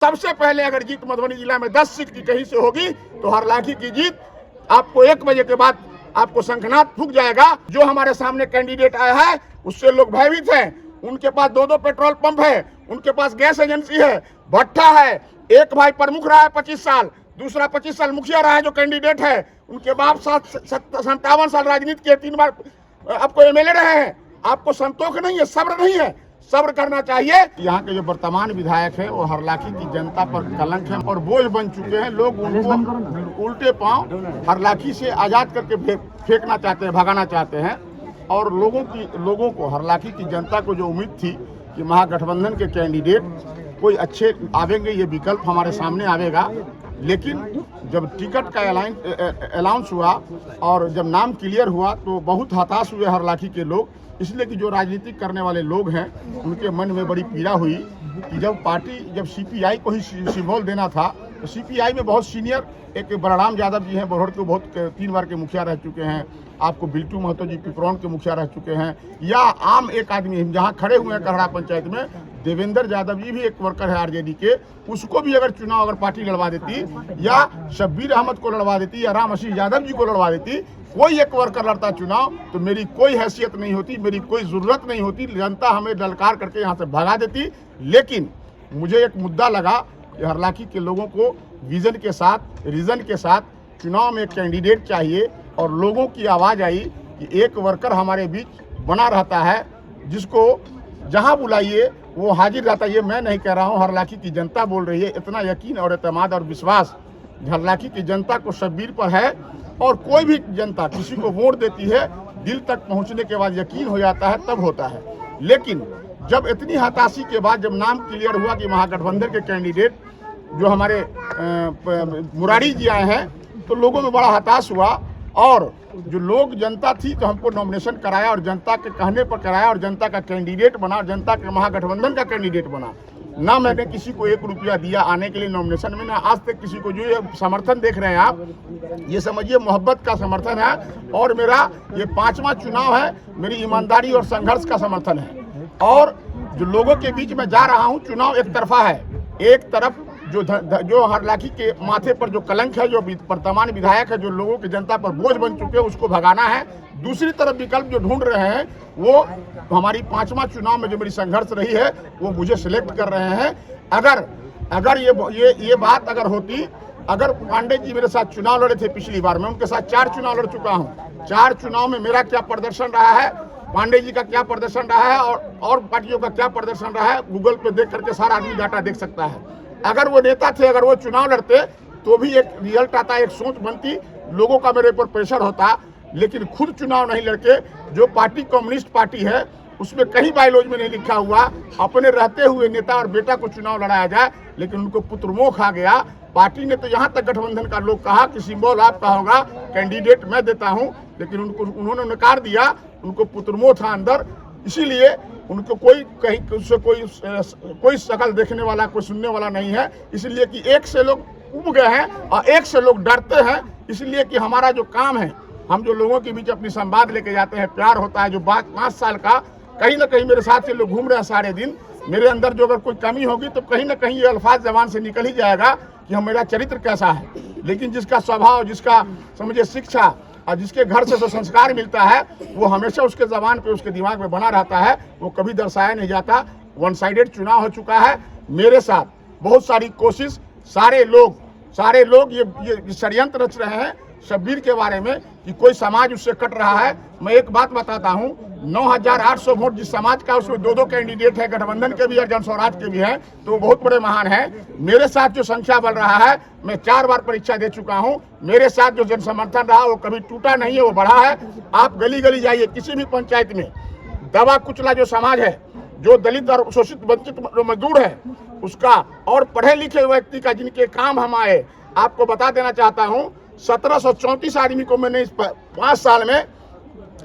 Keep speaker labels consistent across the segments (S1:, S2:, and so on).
S1: सबसे पहले अगर जीत मधुबनी जिला में 10 सीट की कहीं से होगी तो हरलाखी की जीत आपको 1 बजे के बाद आपको शंखनाद फूंक जाएगा। जो हमारे सामने कैंडिडेट आया है उससे लोग भयभीत हैं। उनके पास 2-2 पेट्रोल पंप है, उनके पास गैस एजेंसी है, भट्ठा है। एक भाई प्रमुख रहा है 25 साल, दूसरा 25 साल मुखिया रहा है जो कैंडिडेट है। उनके बाप 57 साल राजनीति के 3 बार आपको एमएलए रहे हैं। आपको संतोष नहीं है, सब्र नहीं है, सब्र करना चाहिए। यहाँ के जो वर्तमान विधायक है वो हरलाखी की जनता पर कलंक है और बोझ बन चुके हैं। लोग उनको उल्टे पांव हरलाखी से आजाद करके फेंकना चाहते हैं, भगाना चाहते हैं। और लोगों को हरलाखी की जनता को जो उम्मीद थी कि महागठबंधन के कैंडिडेट कोई अच्छे आवेंगे, ये विकल्प हमारे सामने आवेगा, लेकिन जब टिकट का अलाउंस हुआ और जब नाम क्लियर हुआ तो बहुत हताश हुए हरलाखी के लोग। इसलिए कि जो राजनीति करने वाले लोग हैं उनके मन में बड़ी पीड़ा हुई कि जब सीपीआई को ही सिंबल देना था तो सीपीआई में बहुत सीनियर एक बलराम यादव जी हैं, बोरहट के बहुत 3 बार के मुखिया रह चुके हैं। आपको बिल्टू महतो जी पिपरौन के मुखिया रह चुके हैं। या आम एक आदमी जहाँ खड़े हुए हैं करहड़ा पंचायत में, देवेंद्र यादव जी भी एक वर्कर है आरजेडी के, उसको भी अगर चुनाव अगर पार्टी लड़वा देती या शब्बीर अहमद को लड़वा देती या राम असीस यादव जी को लड़वा देती, कोई एक वर्कर लड़ता चुनाव तो मेरी कोई हैसियत नहीं होती, मेरी कोई ज़रूरत नहीं होती, जनता हमें ललकार करके यहाँ से भगा देती। लेकिन मुझे एक मुद्दा लगा कि हरलाखी के लोगों को विजन के साथ, रीजन के साथ चुनाव में एक कैंडिडेट चाहिए और लोगों की आवाज़ आई कि एक वर्कर हमारे बीच बना रहता है जिसको जहाँ बुलाइए वो हाजिर रहता है। ये मैं नहीं कह रहा हूँ, हरलाखी की जनता बोल रही है। इतना यकीन और एतमाद और विश्वास हरलाखी की जनता को शब्बीर पर है। और कोई भी जनता किसी को वोट देती है, दिल तक पहुंचने के बाद यकीन हो जाता है, तब होता है। लेकिन जब इतनी हताशी के बाद जब नाम क्लियर हुआ कि महागठबंधन के कैंडिडेट जो हमारे मुरारी जी आए हैं तो लोगों में बड़ा हताश हुआ। और जो लोग जनता थी तो हमको नॉमिनेशन कराया और जनता के कहने पर कराया और जनता का कैंडिडेट बना और जनता के महागठबंधन का कैंडिडेट बना। ना मैंने किसी को 1 रुपया दिया आने के लिए नॉमिनेशन में, ना आज तक किसी को। जो ये समर्थन देख रहे हैं आप, ये समझिए मोहब्बत का समर्थन है। और मेरा ये 5वां चुनाव है, मेरी ईमानदारी और संघर्ष का समर्थन है। और जो लोगों के बीच में जा रहा हूँ, चुनाव एक तरफा है। एक तरफ जो हरलाखी के माथे पर जो कलंक है, जो वर्तमान विधायक है, जो लोगों की जनता पर बोझ बन चुके हैं, उसको भगाना है। दूसरी तरफ विकल्प जो ढूंढ रहे हैं वो हमारी 5वां चुनाव में जो मेरी संघर्ष रही है वो मुझे सिलेक्ट कर रहे हैं। अगर ये बात अगर होती, अगर पांडे जी मेरे साथ चुनाव लड़े थे पिछली बार, मैं उनके साथ 4 चुनाव लड़ चुका हूँ। 4 चुनाव में मेरा क्या प्रदर्शन रहा है, पांडे जी का क्या प्रदर्शन रहा है और पार्टियों का क्या प्रदर्शन रहा है, गूगल पे देख करके सारा आदमी डाटा देख सकता है। अगर वो नेता थे, अगर वो चुनाव लड़ते तो भी एक रिजल्ट आता, एक सोच बनती, लोगों का मेरे ऊपर प्रेशर होता। लेकिन खुद चुनाव नहीं लड़के, जो पार्टी कम्युनिस्ट पार्टी है उसमें कहीं बायलॉज में नहीं लिखा हुआ अपने रहते हुए नेता और बेटा को चुनाव लड़ाया जाए, लेकिन उनको पुत्रमोह आ गया। पार्टी ने तो यहाँ तक गठबंधन का लोग कहा कि सिंबल आपका होगा, कैंडिडेट मैं देता हूँ, लेकिन उन्होंने नकार दिया। उनको पुत्रमोह था अंदर, इसीलिए उनको कहीं उससे कोई शकल देखने वाला, कोई सुनने वाला नहीं है। इसलिए कि एक से लोग उब गए हैं और एक से लोग डरते हैं। इसलिए कि हमारा जो काम है, हम जो लोगों के बीच अपनी संवाद लेके जाते हैं, प्यार होता है, जो बात 5 साल का कहीं ना कहीं मेरे साथ से लोग घूम रहे हैं सारे दिन। मेरे अंदर जो अगर कोई कमी होगी तो कहीं ना कहीं ये अल्फाज जबान से निकल ही जाएगा कि हम मेरा चरित्र कैसा है। लेकिन जिसका स्वभाव, जिसका समझिए शिक्षा और जिसके घर से जो संस्कार मिलता है वो हमेशा उसके जबान पे, उसके दिमाग में बना रहता है, वो कभी दर्शाया नहीं जाता। 1 साइडेड चुनाव हो चुका है। मेरे साथ बहुत सारी कोशिश, सारे लोग ये षड्यंत्र रच रहे हैं शब्बीर के बारे में कि कोई समाज उससे कट रहा है। मैं एक बात बताता हूँ, 9,800 वोट जिस समाज का, उसमें 2-2 कैंडिडेट है, गठबंधन के भी और जन स्वराज के भी हैं, तो वो बहुत बड़े महान हैं। मेरे साथ जो संख्या बढ़ रहा है, मैं 4 बार परीक्षा दे चुका हूँ। मेरे साथ जो जन समर्थन रहा वो कभी टूटा नहीं है, वो बढ़ा है। आप गली गली जाइए, किसी भी पंचायत में दबा कुचला जो समाज है, जो दलित और शोषित वंचित मजदूर है उसका, और पढ़े लिखे व्यक्ति का, जिनके काम हम आए, आपको बता देना चाहता हूँ 1734 आदमी को मैंने इस 5 साल में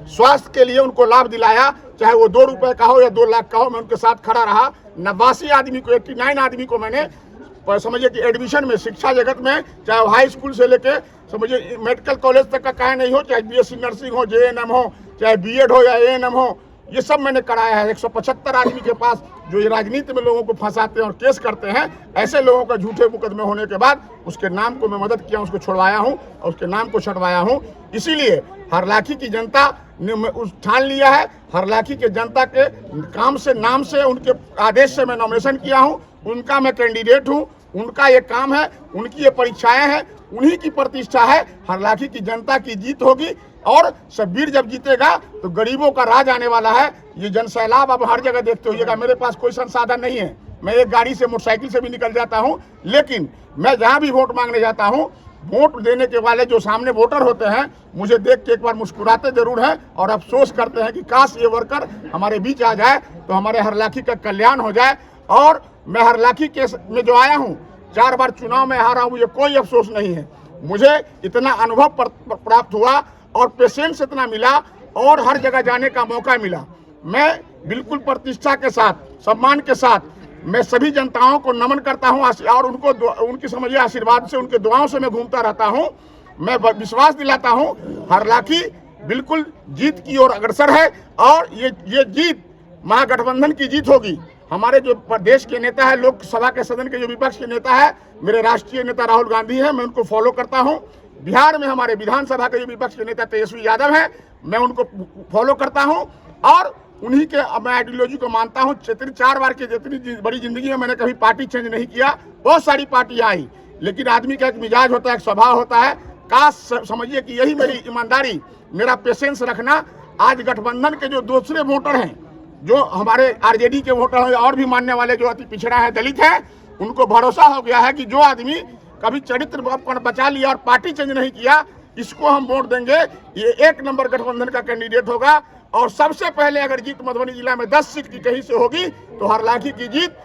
S1: स्वास्थ्य के लिए उनको लाभ दिलाया, चाहे वो 2 रुपए का हो या 2 लाख का हो, मैं उनके साथ खड़ा रहा। 89 आदमी को, 89 आदमी को मैंने समझिए कि एडमिशन में, शिक्षा जगत में, चाहे हाई स्कूल से लेके समझिए मेडिकल कॉलेज तक का कहे नहीं हो, चाहे BSc नर्सिंग हो, JNM हो, चाहे B.Ed हो या A.N.M हो, ये सब मैंने कराया है। 175 आदमी के पास जो ये राजनीति में लोगों को फंसाते हैं और केस करते हैं, ऐसे लोगों का झूठे मुकदमे होने के बाद उसके नाम को मैं मदद किया, उसको छुड़वाया हूँ और उसके नाम को छुड़वाया हूँ। इसीलिए हरलाखी की जनता ने ठान लिया है। हरलाखी के जनता के काम से, नाम से, उनके आदेश से मैं नॉमिनेशन किया हूँ। उनका मैं कैंडिडेट हूँ, उनका ये काम है, उनकी ये परीक्षाएं हैं, उन्हीं की प्रतिष्ठा है। हरलाखी की जनता की जीत होगी और शब्बीर जब जीतेगा तो गरीबों का राज आने वाला है। ये जनसैलाब अब हर जगह देखते होइएगा। मेरे पास कोई संसाधन नहीं है, मैं एक गाड़ी से, मोटरसाइकिल से भी निकल जाता हूँ, लेकिन मैं जहाँ भी वोट मांगने जाता हूँ, वोट देने के वाले जो सामने वोटर होते हैं मुझे देख के एक बार मुस्कुराते जरूर हैं और अफसोस करते हैं कि काश ये वर्कर हमारे बीच आ जाए तो हमारे हरलाखी का कल्याण हो जाए। और मैं हरलाखी के में जो आया हूँ, 4 बार चुनाव में हारा हूँ, मुझे कोई अफसोस नहीं है। मुझे इतना अनुभव प्राप्त हुआ और पेशेंस इतना मिला और हर जगह जाने का मौका मिला। मैं बिल्कुल प्रतिष्ठा के साथ, सम्मान के साथ मैं सभी जनताओं को नमन करता हूं और उनकी समझिए आशीर्वाद से, उनके दुआओं से मैं घूमता रहता हूं। मैं विश्वास दिलाता हूं हरलाखी बिल्कुल जीत की ओर अग्रसर है और ये जीत महागठबंधन की जीत होगी। हमारे जो प्रदेश के नेता है, लोकसभा के सदन के जो विपक्ष के नेता है, मेरे राष्ट्रीय नेता राहुल गांधी है, मैं उनको फॉलो करता हूं। बिहार में हमारे विधानसभा के जो विपक्ष के नेता तेजस्वी यादव है, मैं उनको फॉलो करता हूं और उन्हीं के मैं आइडियोलॉजी को मानता हूं। 4 बार की जितनी बड़ी जिंदगी में मैंने कभी पार्टी चेंज नहीं किया। बहुत सारी पार्टियां आई, लेकिन आदमी का एक मिजाज होता है, एक स्वभाव होता है। काश समझिए कि यही मेरी ईमानदारी, मेरा पेशेंस रखना। आज गठबंधन के जो दूसरे वोटर हैं, जो हमारे आरजेडी के वोटर हैं और भी मानने वाले जो अति पिछड़ा है, दलित है, उनको भरोसा हो गया है कि जो आदमी कभी चरित्र बचा लिया और पार्टी चेंज नहीं किया, इसको हम वोट देंगे। ये 1 नंबर गठबंधन का कैंडिडेट होगा। और सबसे पहले अगर जीत मधुबनी जिला में 10 सीट की कहीं से होगी तो हरलाखी की जीत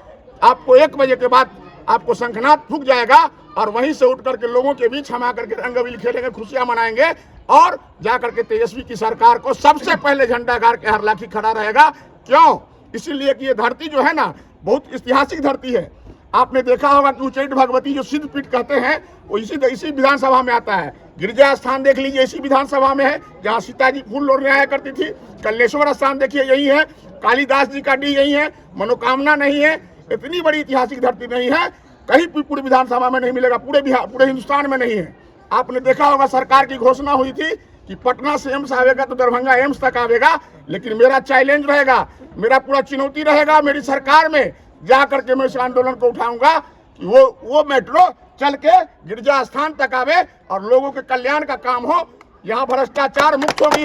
S1: आपको 1 बजे के बाद आपको शंखनाद फूंक जाएगा और वहीं से उठ करके लोगों के बीच हम आकर के रंगवील खेलेंगे, खुशियां मनाएंगे और जाकर के तेजस्वी की सरकार को सबसे पहले झंडा गाड़ के हरलाखी खड़ा रहेगा। क्यों? इसीलिए कि ये धरती जो है ना, बहुत ऐतिहासिक धरती है। आपने देखा होगा कि उच्चैठ भगवती जो सिद्ध पीठ कहते हैं, वो इसी विधानसभा में आता है। गिरजा स्थान देख लीजिए, इसी विधानसभा में है जहाँ सीता जी फूल लोड़ने आया करती थी। कल्लेश्वर स्थान देखिए, यही है। कालिदास जी का डी यही है। मनोकामना नहीं है। इतनी बड़ी ऐतिहासिक धरती नहीं है, कहीं भी पूरी विधानसभा में नहीं मिलेगा, पूरे हिंदुस्तान में नहीं है। आपने देखा होगा सरकार की घोषणा हुई थी कि पटना से एम्स आवेगा तो दरभंगा एम्स तक आवेगा, लेकिन मेरा चैलेंज रहेगा, मेरा पूरा चुनौती रहेगा मेरी सरकार में जाकर के मैं इस आंदोलन को उठाऊंगा कि वो मेट्रो चल के गिरजा स्थान तक आवे और लोगों के कल्याण का काम हो। यहाँ भ्रष्टाचार मुक्त होगी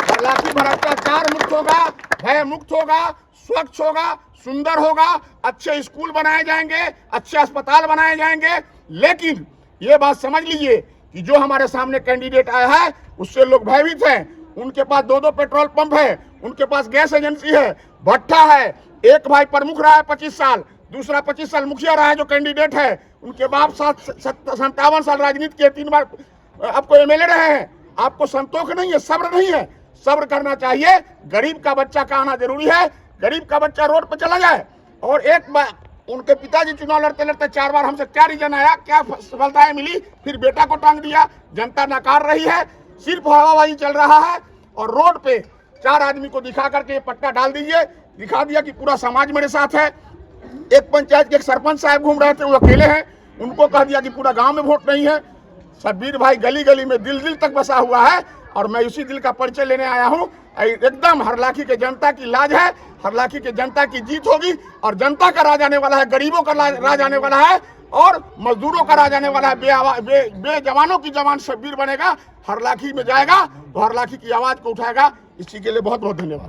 S1: हरलाखी, भ्रष्टाचार मुक्त होगा, भय मुक्त होगा, स्वच्छ होगा, सुंदर होगा, अच्छे स्कूल बनाए जाएंगे, अच्छे अस्पताल बनाए जाएंगे। लेकिन ये बात समझ लीजिए कि जो हमारे सामने कैंडिडेट आया है उससे लोग भयभीत हैं। उनके पास 2-2 पेट्रोल पंप है, उनके पास गैस एजेंसी है, भट्ठा है। एक भाई प्रमुख रहा है 25 साल, दूसरा 25 साल मुखिया रहा है जो कैंडिडेट है। उनके बाप 57 साल राजनीति के 3 बार आपको एमएलए रहे हैं। आपको संतोष नहीं है, सब्र नहीं है। सब्र करना चाहिए। गरीब का बच्चा का आना जरूरी है। गरीब का बच्चा रोड पर चला जाए। और एक बार उनके पिताजी चुनाव लड़ते लड़ते 4 बार हमसे क्या रीजन आया, क्या सफलताएं मिली, फिर बेटा को टांग दिया। जनता नकार रही है, सिर्फ हवाबाजी चल रहा है। और रोड पे 4 आदमी को दिखा करके पट्टा डाल दीजिए, दिखा दिया कि पूरा समाज मेरे साथ है। एक पंचायत के एक सरपंच साहब घूम रहे थे, वो अकेले हैं, उनको कह दिया कि पूरा गांव में वोट नहीं है। शब्बीर भाई गली गली में दिल दिल तक बसा हुआ है और मैं उसी दिल का परिचय लेने आया हूं। एकदम हरलाखी के जनता की लाज है, हरलाखी के जनता की जीत होगी और जनता का राज आने वाला है, गरीबों का राज आने वाला है और मजदूरों का राज आने वाला है। बेजवानों की जवान शब्बीर बनेगा, हरलाखी में जाएगा तो हरलाखी की आवाज को उठाएगा। इसी के लिए बहुत बहुत धन्यवाद।